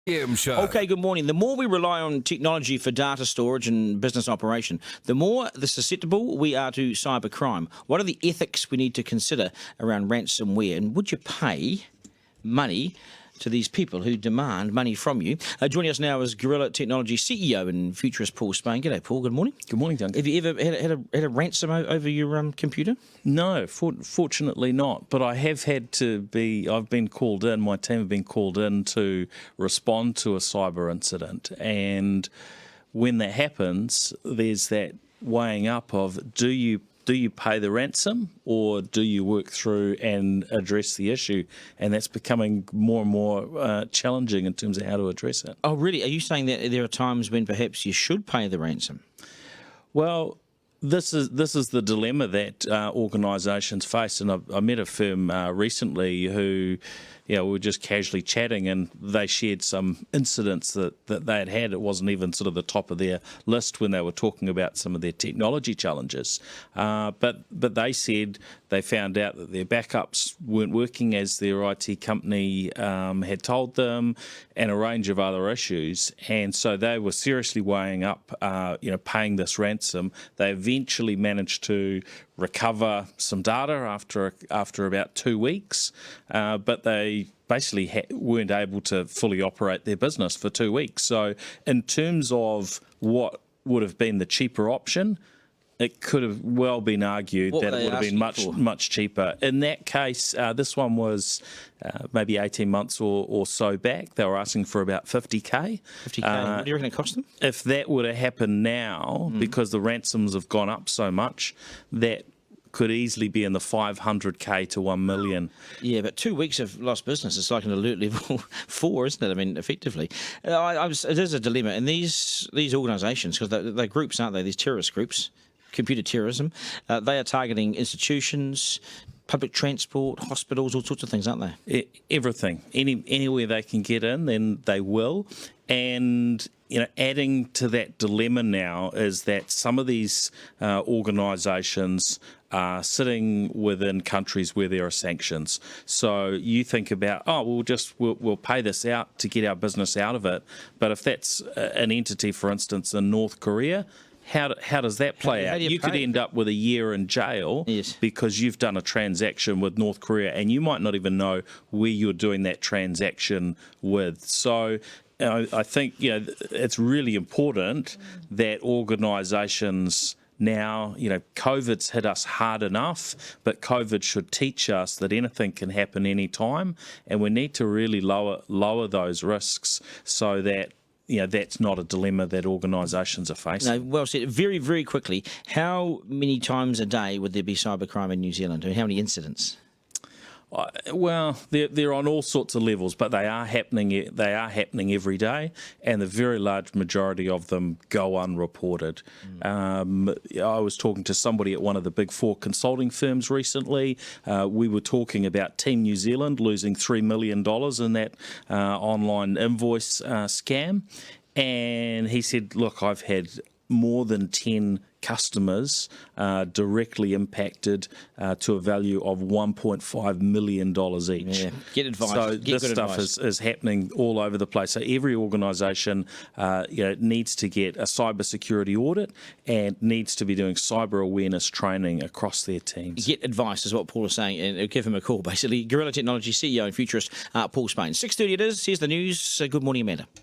Show. Okay, good morning. The more we rely on technology for data storage and business operation, the more susceptible we are to cybercrime. What are the ethics we need to consider around ransomware? And would you pay money to these people who demand money from you? Joining us now is Gorilla Technology CEO and futurist Paul Spain. G'day, Paul. Good morning. Good morning, Duncan. Have you ever had a ransom over your computer? No, fortunately not. But I have had to be. I've been called in. My team have been called in to respond to a cyber incident, and when that happens, there's that weighing up of do you pay the ransom or do you work through and address the issue? And that's becoming more and more challenging in terms of how to address it. Oh, really? Are you saying that there are times when perhaps you should pay the ransom? Well, this is the dilemma that organisations face, and I met a firm recently who, we were just casually chatting, and they shared some incidents that they had. It wasn't even sort of the top of their list when they were talking about some of their technology challenges, but they said they found out that their backups weren't working as their IT company had told them, and a range of other issues, and so they were seriously weighing up, paying this ransom. They eventually managed to recover some data after about 2 weeks, but they basically weren't able to fully operate their business for 2 weeks. So in terms of what would have been the cheaper option, it could have well been argued that it would have been much cheaper. In that case, this one was maybe 18 months or so back. They were asking for about 50K. 50K. What do you reckon it cost them? If that would have happened now, because the ransoms have gone up so much, that could easily be in the 500K to 1 million. Yeah, but 2 weeks of lost business is like an alert level 4, isn't it? I mean, effectively. It is a dilemma. And these organisations, because they're groups, aren't they? These terrorist groups, computer terrorism, they are targeting institutions, public transport, hospitals, all sorts of things, aren't they? Everything. Anywhere they can get in, then they will. And adding to that dilemma now is that some of these organisations are sitting within countries where there are sanctions. So you think about, we'll pay this out to get our business out of it. But if that's an entity, for instance, in North Korea, how does that play out? You could end up with a year in jail because you've done a transaction with North Korea and you might not even know where you're doing that transaction with. So I think it's really important that organisations now, COVID's hit us hard enough, but COVID should teach us that anything can happen anytime, and we need to really lower those risks so that that's not a dilemma that organisations are facing. No, well said. Very, very quickly, how many times a day would there be cybercrime in New Zealand? How many incidents? Well, they're on all sorts of levels, but they are happening. They are happening every day, and the very large majority of them go unreported. I was talking to somebody at one of the big 4 consulting firms recently. We were talking about Team New Zealand losing $3 million in that online invoice scam, and he said, "Look, I've had more than 10 customers directly impacted to a value of $1.5 million each." Yeah, get advice. So this stuff is happening all over the place. So every organisation needs to get a cybersecurity audit and needs to be doing cyber awareness training across their teams. Get advice is what Paul is saying, and give him a call, basically. Gorilla Technology CEO and futurist Paul Spain. 6:30 it is. Here's the news. Good morning, Amanda.